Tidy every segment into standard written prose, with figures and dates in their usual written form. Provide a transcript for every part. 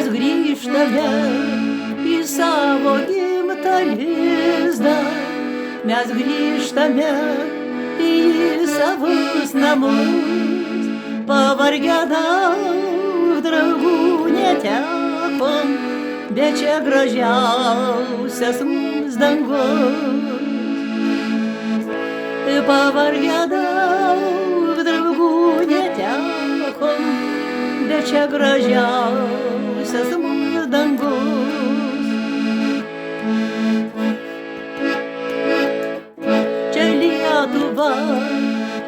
mes grįžtame į savo gimtą lizdą, mes grįžtame į savus namus, pavargę daug draugų netekom, bet čia gražiausias mums dangus. Pavargę daug draugų netekom, bet čia gražiausias mums dangus. Čia Lietuva,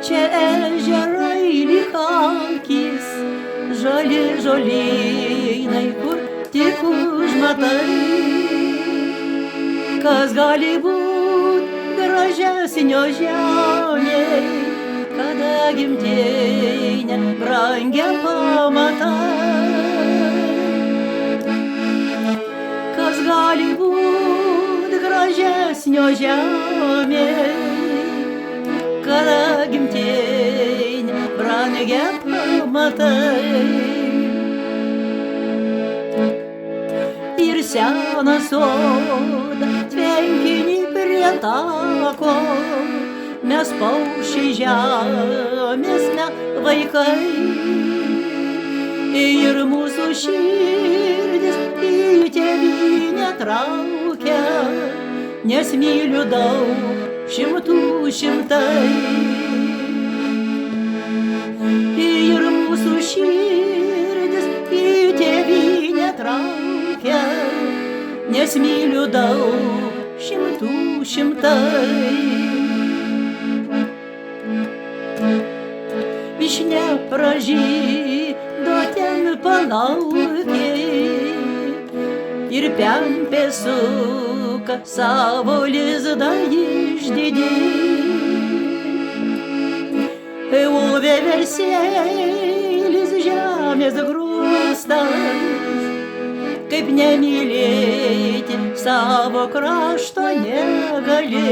čia ežerai lyg akys, žali žolynai, kur tik užmatai. Kas gali būt gražesnio žemėj, kada gimtinę brangią pamatai. Kas gali būt gražesnio žemėj, kada gimtinę brangią pamatai. Ir seną sodą, tvenkinį prie tako, mes paukščiai žemės, mes vaikai. Ir mūsų širdis į tėvynę traukia, nes myliu daug, šimtų šimtai. Ir mūsų širdis į tėvynę traukia, nes myliu daug, šimtų šimtai. Vyšnia pražydo ten palaukė, ir pempė suka savo lizdą išdidį. O vieversėlis žemės grūstas, kaip nemylėti savo krašto negali.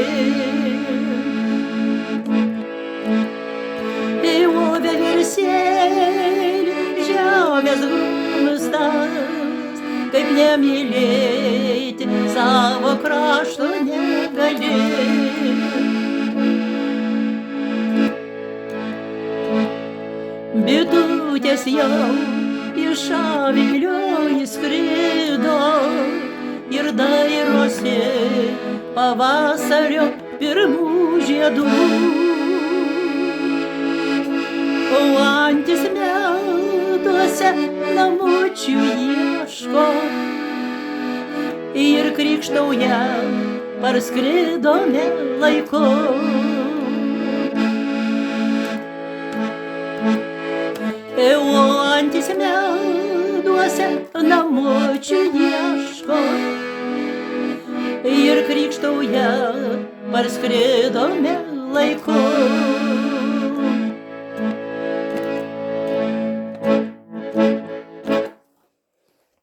O vieversėlis žemės grūstas, kaip nemylėti savo krašto negali. Bitutės jau iš avilio įskrido ir dairosi pavasario pirmų žiedų. O antys meduose namučių ieško ir krykštauja parskridome laiku. O antys meduose namučių ieško ir krykštauja parskridome laiku.